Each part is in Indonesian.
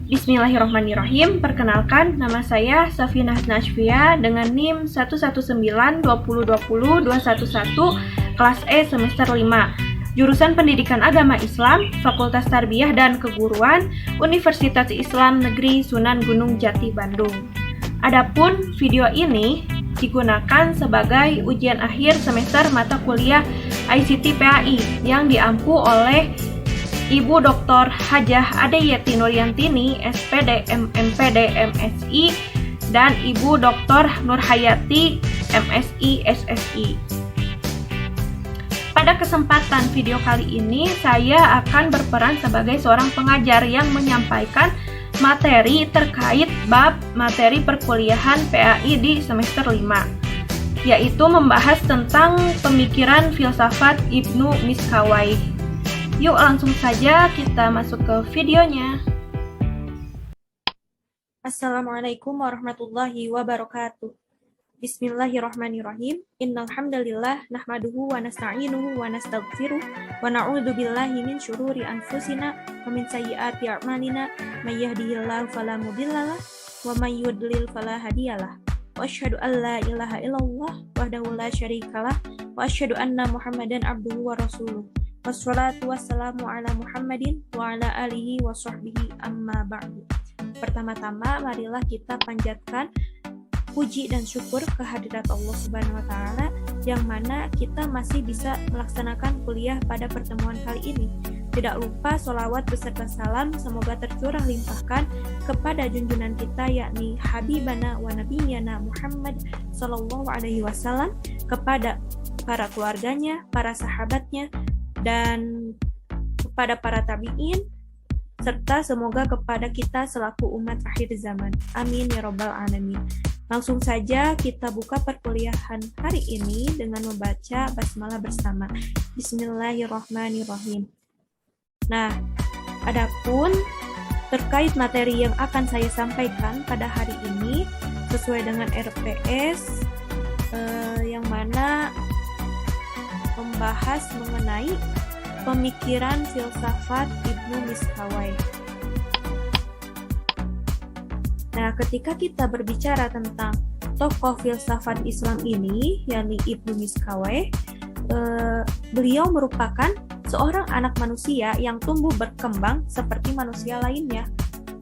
Bismillahirrahmanirrahim. Perkenalkan, nama saya Safinah Najfia dengan NIM 11920202111 kelas E semester 5. Jurusan Pendidikan Agama Islam, Fakultas Tarbiyah dan Keguruan, Universitas Islam Negeri Sunan Gunung Jati, Bandung. Adapun video ini digunakan sebagai ujian akhir semester mata kuliah ICT PAI yang diampu oleh Ibu Dr. Hajah Adeyeti Nuryantini, SPD, MPD, MSI, dan Ibu Dr. Nurhayati, MSI, SSI. Pada kesempatan video kali ini, saya akan berperan sebagai seorang pengajar yang menyampaikan materi terkait bab materi perkuliahan PAI di semester 5, yaitu membahas tentang pemikiran filsafat Ibnu Miskawayh. Yuk langsung saja kita masuk ke videonya. Assalamualaikum warahmatullahi wabarakatuh. Bismillahirrahmanirrahim. Innal hamdalillah nahmaduhu wa nasta'inuhu wa nastaghfiruh wa na'udzu billahi min syururi anfusina wa min sayyiati a'malina may yahdihillahu fala mudhillalah wa may yudlil fala hadiyalah. Wa asyhadu an la ilaha illallah wahdahu la syarikalah wa asyhadu anna Muhammadan abduhu wa rasuluh. Wassalatu wassalamu ala Muhammadin wa ala alihi wa sahbihi amma ba'du. Pertama-tama marilah kita panjatkan puji dan syukur kehadirat Allah Subhanahu wa taala yang mana kita masih bisa melaksanakan kuliah pada pertemuan kali ini. Tidak lupa sholawat beserta salam semoga tercurah limpahkan kepada junjungan kita yakni Habibana wa Nabiyana Muhammad sallallahu alaihi wasallam, kepada para keluarganya, para sahabatnya, dan kepada para tabi'in, serta semoga kepada kita selaku umat akhir zaman. Amin ya rabbal alamin. Langsung saja kita buka perkuliahan hari ini dengan membaca basmalah bersama. Bismillahirrahmanirrahim. Nah, adapun terkait materi yang akan saya sampaikan pada hari ini sesuai dengan RPS yang mana membahas mengenai pemikiran filsafat Ibnu Miskawayh. Nah, ketika kita berbicara tentang tokoh filsafat Islam ini, yakni Ibnu Miskawayh, beliau merupakan seorang anak manusia yang tumbuh berkembang seperti manusia lainnya,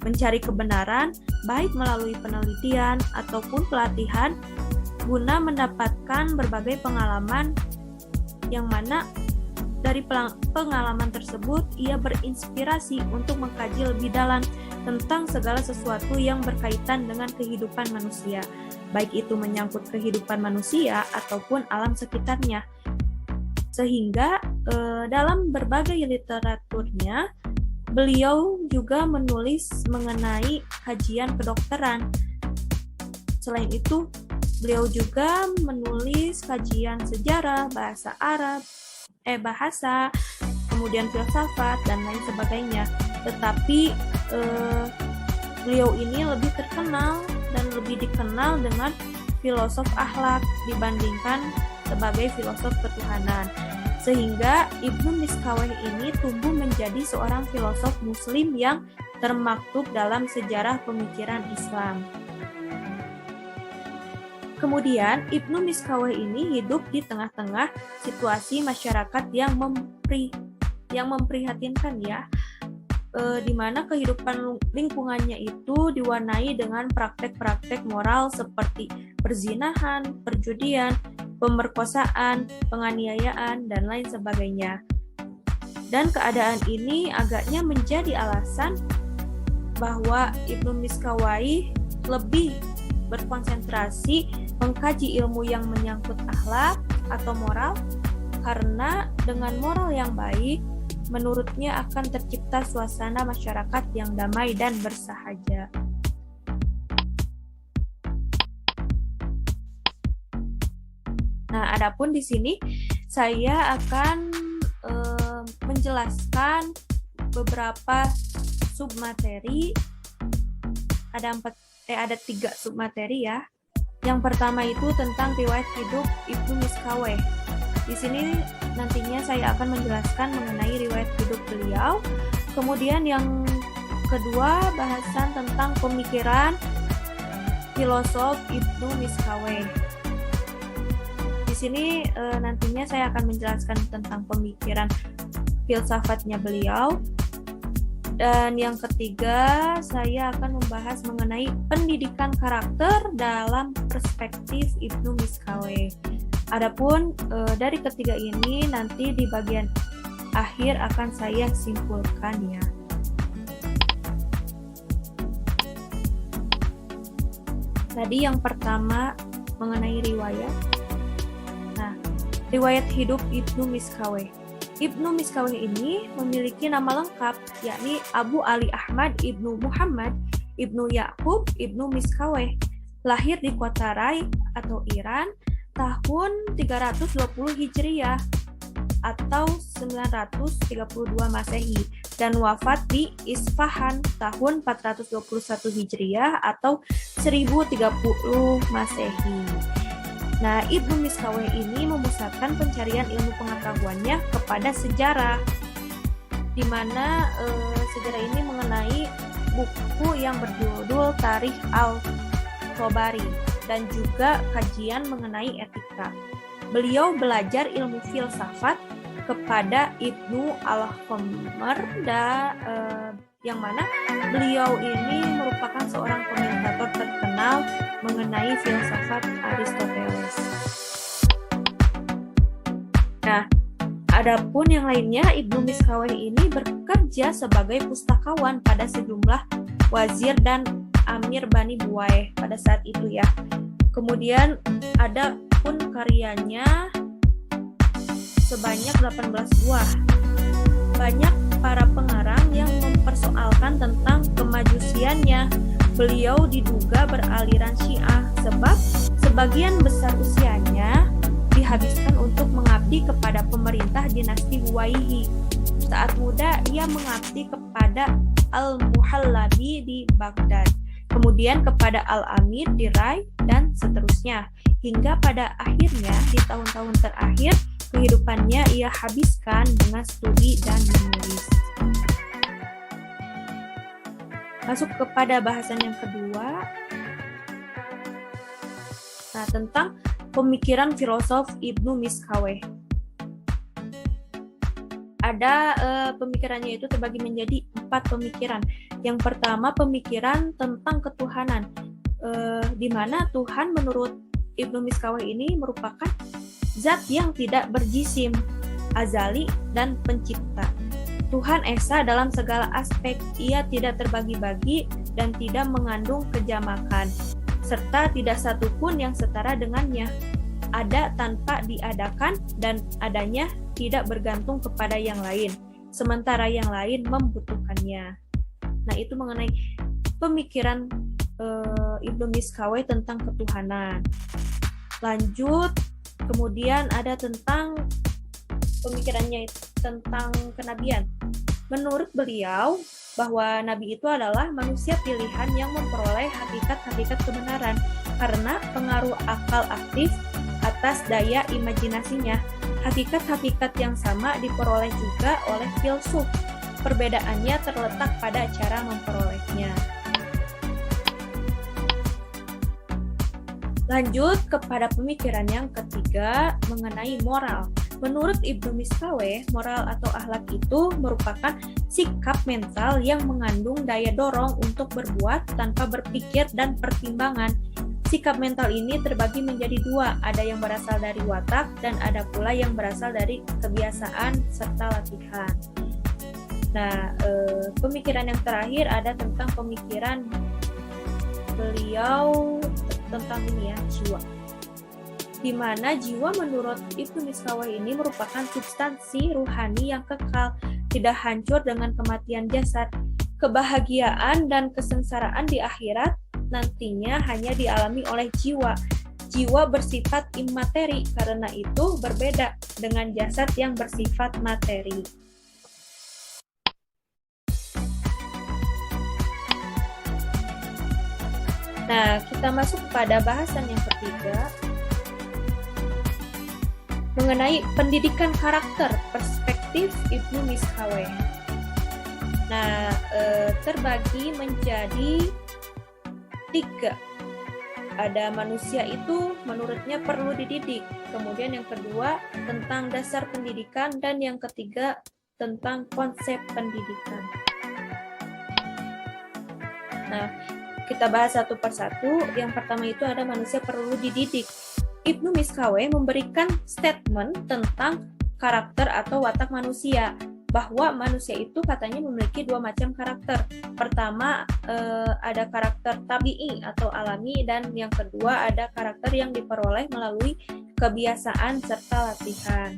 mencari kebenaran baik melalui penelitian ataupun pelatihan guna mendapatkan berbagai pengalaman yang mana dari pengalaman tersebut ia berinspirasi untuk mengkaji lebih dalam tentang segala sesuatu yang berkaitan dengan kehidupan manusia, baik itu menyangkut kehidupan manusia ataupun alam sekitarnya. Sehingga dalam berbagai literaturnya beliau juga menulis mengenai kajian kedokteran. Selain itu, beliau juga menulis kajian sejarah, bahasa Arab, kemudian filsafat, dan lain sebagainya. Tetapi beliau ini lebih terkenal dan lebih dikenal dengan filosof akhlak dibandingkan sebagai filosof ketuhanan. Sehingga Ibnu Miskawayh ini tumbuh menjadi seorang filosof muslim yang termaktub dalam sejarah pemikiran Islam. Kemudian, Ibnu Miskawayh ini hidup di tengah-tengah situasi masyarakat yang memprihatinkan ya, di mana kehidupan lingkungannya itu diwarnai dengan praktek-praktek moral seperti perzinahan, perjudian, pemerkosaan, penganiayaan, dan lain sebagainya. Dan keadaan ini agaknya menjadi alasan bahwa Ibnu Miskawayh lebih berkonsentrasi mengkaji ilmu yang menyangkut akhlak atau moral, karena dengan moral yang baik, menurutnya akan tercipta suasana masyarakat yang damai dan bersahaja. Nah, adapun di sini saya akan menjelaskan beberapa submateri. Ada 3 submateri ya. Yang pertama itu tentang riwayat hidup Ibnu Miskawayh. Di sini nantinya saya akan menjelaskan mengenai riwayat hidup beliau. Kemudian yang kedua, bahasan tentang pemikiran filosof Ibnu Miskaweh. Di sini nantinya saya akan menjelaskan tentang pemikiran filsafatnya beliau. Dan yang ketiga, saya akan membahas mengenai pendidikan karakter dalam perspektif Ibnu Miskaweh. Adapun dari ketiga ini nanti di bagian akhir akan saya simpulkan ya. Tadi yang pertama mengenai riwayat. Nah, riwayat hidup Ibnu Miskaweh. Ibnu Miskaweh ini memiliki nama lengkap, yakni Abu Ali Ahmad Ibnu Muhammad Ibnu Ya'qub Ibnu Miskaweh. Lahir di kota Rai atau Iran tahun 320 Hijriah atau 932 Masehi dan wafat di Isfahan tahun 421 Hijriah atau 1030 Masehi. Nah, Ibnu Miskaweh ini memusatkan pencarian ilmu pengetahuannya kepada sejarah, di mana sejarah ini mengenai buku yang berjudul Tarikh al-Tabari dan juga kajian mengenai etika. Beliau belajar ilmu filsafat kepada Ibnu al-Khamr yang mana beliau ini merupakan seorang komentator terkenal mengenai filsafat Aristoteles. Nah, adapun yang lainnya, Ibnu Miskaweh ini bekerja sebagai pustakawan pada sejumlah wazir dan amir Bani Buwaih pada saat itu ya. Kemudian ada pun karyanya sebanyak 18 buah. Banyak para pengarang yang mempersoalkan tentang kemajusiannya. Beliau diduga beraliran Syiah sebab sebagian besar usianya dihabiskan untuk mengabdi kepada pemerintah dinasti Huwaihi. Saat muda ia mengabdi kepada Al-Muhallabi di Baghdad, kemudian kepada Al-Amir di Rai, dan seterusnya. Hingga pada akhirnya di tahun-tahun terakhir kehidupannya ia habiskan dengan studi dan menulis. Masuk kepada bahasan yang kedua. Nah, tentang pemikiran filosof Ibnu Miskaweh. Ada pemikirannya itu terbagi menjadi 4 pemikiran. Yang pertama, pemikiran tentang ketuhanan, di mana Tuhan menurut Ibnu Miskaweh ini merupakan zat yang tidak berjisim, azali, dan pencipta. Tuhan Esa dalam segala aspek, ia tidak terbagi-bagi dan tidak mengandung kejamakan, serta tidak satu pun yang setara dengannya. Ada tanpa diadakan dan adanya tidak bergantung kepada yang lain, sementara yang lain membutuhkannya. Nah, itu mengenai pemikiran Ibnu Miskaweh tentang ketuhanan. Lanjut, kemudian ada tentang pemikirannya tentang kenabian. Menurut beliau, bahwa nabi itu adalah manusia pilihan yang memperoleh hakikat-hakikat kebenaran karena pengaruh akal aktif atas daya imajinasinya. Hakikat-hakikat yang sama diperoleh juga oleh filsuf. Perbedaannya terletak pada cara memperolehnya. Lanjut kepada pemikiran yang ketiga mengenai moral. Menurut Ibnu Miskaweh, moral atau akhlak itu merupakan sikap mental yang mengandung daya dorong untuk berbuat tanpa berpikir dan pertimbangan. Sikap mental ini terbagi menjadi 2, ada yang berasal dari watak dan ada pula yang berasal dari kebiasaan serta latihan. Nah, pemikiran yang terakhir ada tentang pemikiran beliau tentang ini ya, jiwa. Di mana jiwa menurut Ibnu Miskaweh ini merupakan substansi ruhani yang kekal, tidak hancur dengan kematian jasad. Kebahagiaan dan kesengsaraan di akhirat nantinya hanya dialami oleh jiwa. Jiwa bersifat imateri, karena itu berbeda dengan jasad yang bersifat materi. Nah, kita masuk pada bahasan yang ketiga mengenai pendidikan karakter perspektif Ibnu Miskaweh. Nah, terbagi menjadi 3. Ada manusia itu menurutnya perlu dididik. Kemudian yang kedua tentang dasar pendidikan, dan yang ketiga tentang konsep pendidikan. Nah, kita bahas satu persatu. Yang pertama itu ada manusia perlu dididik. Ibnu Miskaweh memberikan statement tentang karakter atau watak manusia, bahwa manusia itu katanya memiliki 2 macam karakter. Pertama, ada karakter tabi'i atau alami, dan yang kedua ada karakter yang diperoleh melalui kebiasaan serta latihan.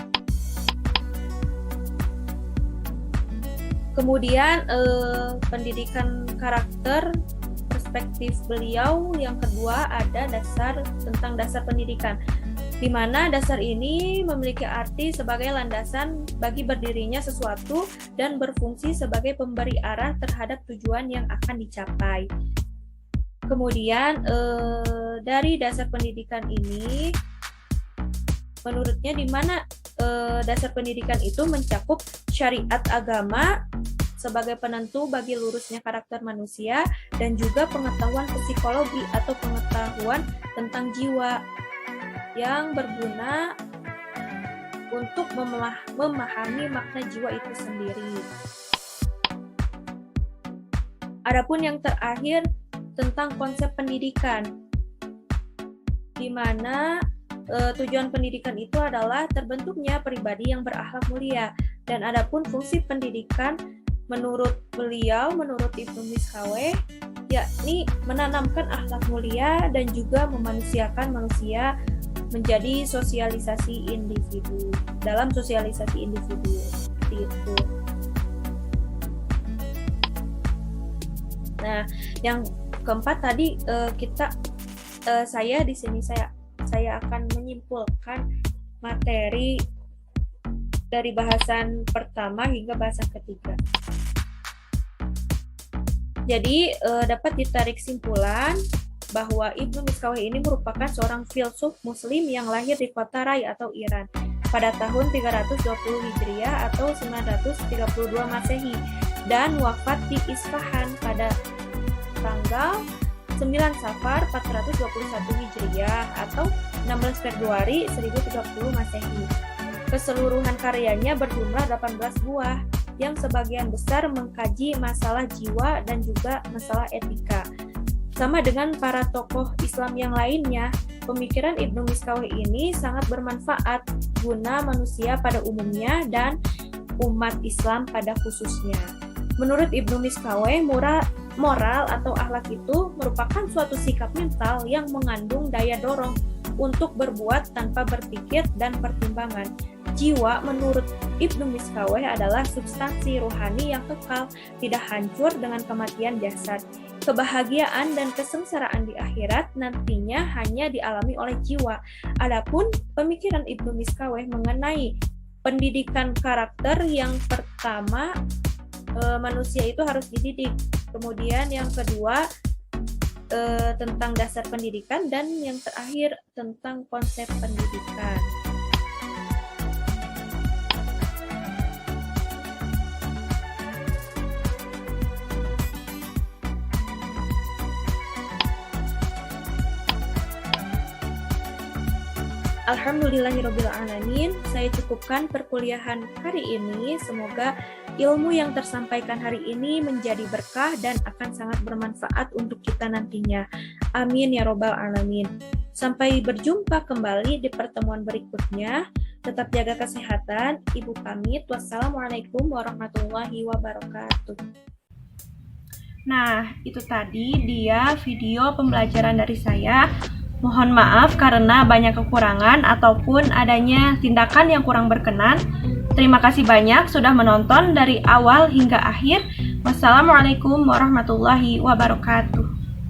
Kemudian pendidikan karakter perspektif beliau yang kedua ada tentang dasar pendidikan, di mana dasar ini memiliki arti sebagai landasan bagi berdirinya sesuatu dan berfungsi sebagai pemberi arah terhadap tujuan yang akan dicapai. Kemudian dari dasar pendidikan ini, menurutnya di mana dasar pendidikan itu mencakup syariat agama sebagai penentu bagi lurusnya karakter manusia, dan juga pengetahuan psikologi atau pengetahuan tentang jiwa yang berguna untuk memahami makna jiwa itu sendiri. Adapun yang terakhir tentang konsep pendidikan, di mana tujuan pendidikan itu adalah terbentuknya pribadi yang berakhlak mulia. Dan adapun fungsi pendidikan menurut Ibnu Miskaweh, yakni menanamkan akhlak mulia dan juga memanusiakan manusia menjadi sosialisasi individu. Seperti itu. Nah, yang keempat tadi saya akan menyimpulkan materi dari bahasan pertama hingga bahasan ketiga. Jadi dapat ditarik simpulan bahwa Ibnu Miskaweh ini merupakan seorang filsuf muslim yang lahir di kota Rai atau Iran pada tahun 320 Hijriah atau 932 Masehi dan wafat di Isfahan pada tanggal 9 Safar 421 Hijriah atau 16 Februari 1030 Masehi. Keseluruhan karyanya berjumlah 18 buah yang sebagian besar mengkaji masalah jiwa dan juga masalah etika. Sama dengan para tokoh Islam yang lainnya, pemikiran Ibnu Miskaweh ini sangat bermanfaat guna manusia pada umumnya dan umat Islam pada khususnya. Menurut Ibnu Miskaweh, moral atau akhlak itu merupakan suatu sikap mental yang mengandung daya dorong untuk berbuat tanpa berpikir dan pertimbangan. Jiwa menurut Ibnu Miskaweh adalah substansi rohani yang kekal, tidak hancur dengan kematian jasad. Kebahagiaan dan kesengsaraan di akhirat nantinya hanya dialami oleh jiwa. Adapun pemikiran Ibnu Miskaweh mengenai pendidikan karakter, yang pertama manusia itu harus dididik. Kemudian yang kedua tentang dasar pendidikan, dan yang terakhir tentang konsep pendidikan. Alhamdulillahirrabbilalamin, saya cukupkan perkuliahan hari ini. Semoga ilmu yang tersampaikan hari ini menjadi berkah dan akan sangat bermanfaat untuk kita nantinya. Amin ya robbal alamin. Sampai berjumpa kembali di pertemuan berikutnya. Tetap jaga kesehatan. Ibu pamit. Wassalamualaikum warahmatullahi wabarakatuh. Nah, itu tadi dia video pembelajaran dari saya. Mohon maaf karena banyak kekurangan ataupun adanya tindakan yang kurang berkenan. Terima kasih banyak sudah menonton dari awal hingga akhir. Wassalamualaikum warahmatullahi wabarakatuh.